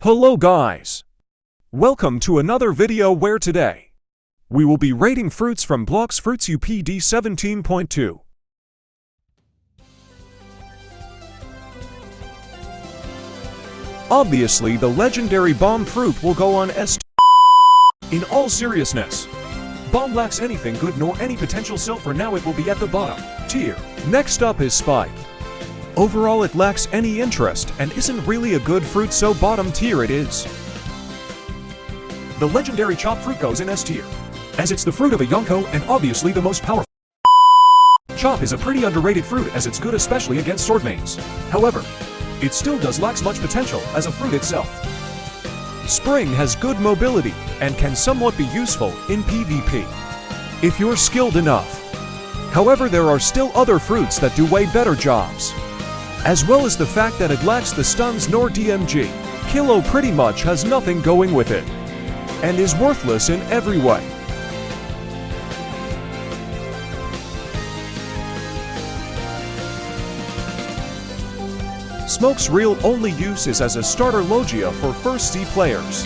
Hello guys! Welcome to another video where today we will be rating fruits from bloxfruits UPD 17.2. Obviously the legendary bomb fruit will go on S. In all seriousness, bomb lacks anything good nor any potential, so for now it will be at the bottom tier. Next up is Spike. Overall it lacks any interest and isn't really a good fruit, so bottom tier it is. The legendary Chop fruit goes in S tier, as it's the fruit of a Yonko and obviously the most powerful. Chop is a pretty underrated fruit as it's good especially against sword mains. However, it still does lacks much potential as a fruit itself. Spring has good mobility and can somewhat be useful in PvP if you're skilled enough. However, there are still other fruits that do way better jobs, as well as the fact that it lacks the stuns nor DMG. Kilo pretty much has nothing going with it, and is worthless in every way. Smoke's real only use is as a starter Logia for first C players,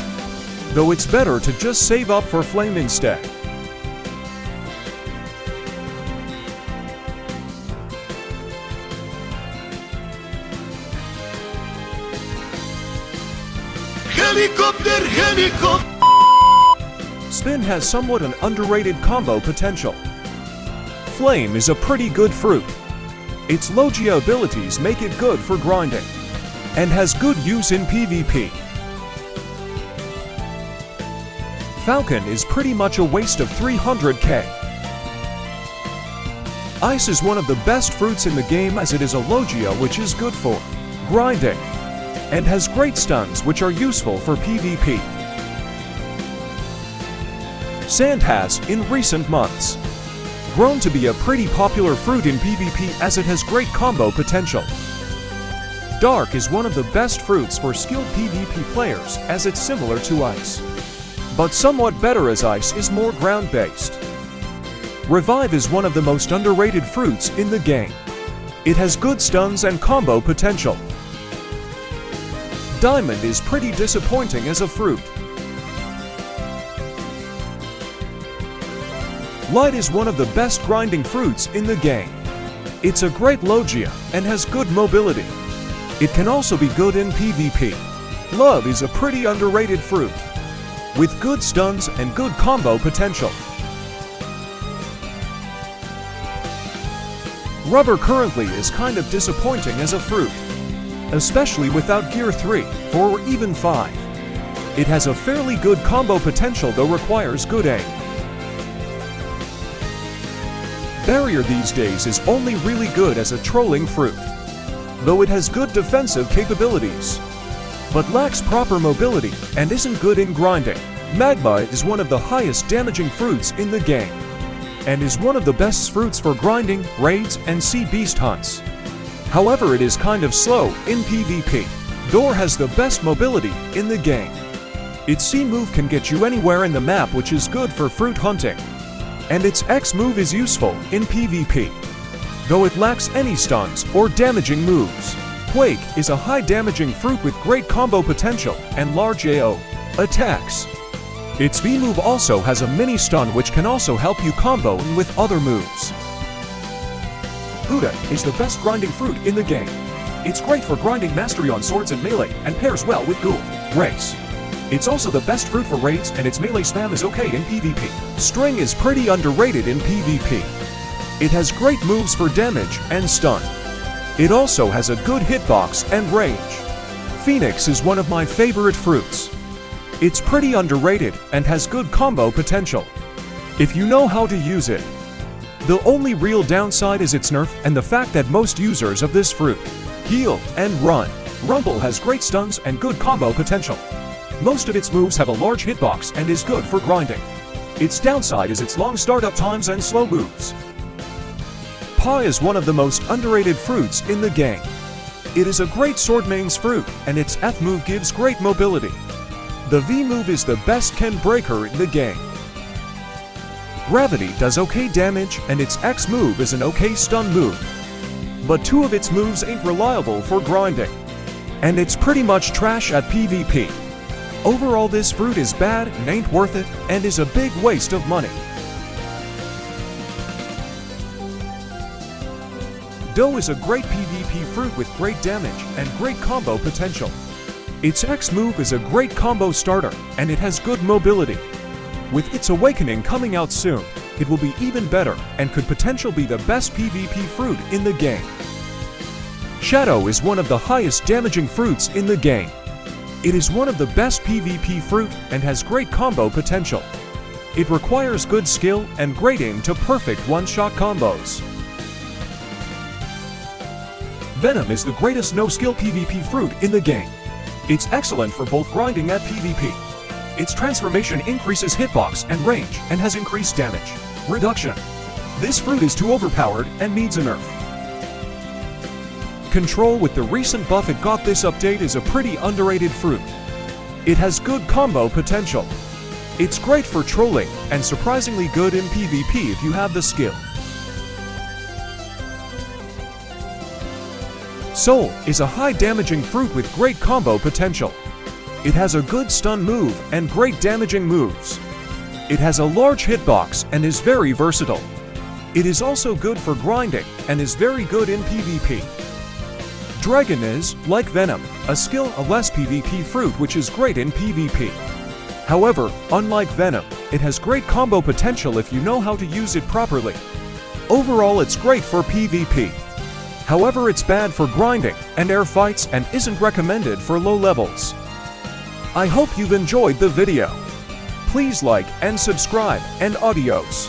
though it's better to just save up for Flame instead. Helicopter! Spin has somewhat an underrated combo potential. Flame is a pretty good fruit. Its Logia abilities make it good for grinding, and has good use in PvP. Falcon is pretty much a waste of 300k. Ice is one of the best fruits in the game as it is a Logia which is good for grinding, and has great stuns which are useful for PvP. Sand has, in recent months, grown to be a pretty popular fruit in PvP as it has great combo potential. Dark is one of the best fruits for skilled PvP players as it's similar to Ice, but somewhat better as Ice is more ground-based. Revive is one of the most underrated fruits in the game. It has good stuns and combo potential. Diamond is pretty disappointing as a fruit. Light is one of the best grinding fruits in the game. It's a great Logia and has good mobility. It can also be good in PvP. Love is a pretty underrated fruit, with good stuns and good combo potential. Rubber currently is kind of disappointing as a fruit, especially without Gear 3, 4 or even 5. It has a fairly good combo potential though requires good aim. Barrier these days is only really good as a trolling fruit, though it has good defensive capabilities, but lacks proper mobility and isn't good in grinding. Magma is one of the highest damaging fruits in the game, and is one of the best fruits for grinding, raids, and sea beast hunts. However, it is kind of slow in PvP. Thor has the best mobility in the game. Its C move can get you anywhere in the map, which is good for fruit hunting, and its X move is useful in PvP, though it lacks any stuns or damaging moves. Quake is a high damaging fruit with great combo potential and large AO attacks. Its V move also has a mini stun which can also help you combo with other moves. Buddha is the best grinding fruit in the game. It's great for grinding mastery on swords and melee and pairs well with Ghoul Race. It's also the best fruit for raids and its melee spam is okay in PvP. String is pretty underrated in PvP. It has great moves for damage and stun. It also has a good hitbox and range. Phoenix is one of my favorite fruits. It's pretty underrated and has good combo potential, if you know how to use it. The only real downside is its nerf and the fact that most users of this fruit heal and run. Rumble has great stuns and good combo potential. Most of its moves have a large hitbox and is good for grinding. Its downside is its long startup times and slow moves. Pie is one of the most underrated fruits in the game. It is a great sword mains fruit and its F move gives great mobility. The V move is the best Ken breaker in the game. Gravity does okay damage and its X move is an okay stun move, but two of its moves ain't reliable for grinding, and it's pretty much trash at PvP. Overall, this fruit is bad and ain't worth it, and is a big waste of money. Dough is a great PvP fruit with great damage and great combo potential. Its X move is a great combo starter, and it has good mobility. With its awakening coming out soon, it will be even better and could potentially be the best PvP fruit in the game. Shadow is one of the highest damaging fruits in the game. It is one of the best PvP fruit and has great combo potential. It requires good skill and great aim to perfect one-shot combos. Venom is the greatest no-skill PvP fruit in the game. It's excellent for both grinding and PvP. Its transformation increases hitbox and range and has increased damage reduction. This fruit is too overpowered and needs a nerf. Control, with the recent buff it got this update, is a pretty underrated fruit. It has good combo potential. It's great for trolling and surprisingly good in PvP if you have the skill. Soul is a high damaging fruit with great combo potential. It has a good stun move and great damaging moves. It has a large hitbox and is very versatile. It is also good for grinding and is very good in PvP. Dragon is, like Venom, a skill-less PvP fruit which is great in PvP. However, unlike Venom, it has great combo potential if you know how to use it properly. Overall, it's great for PvP. However, it's bad for grinding and air fights and isn't recommended for low levels. I hope you've enjoyed the video. Please like and subscribe, and adios.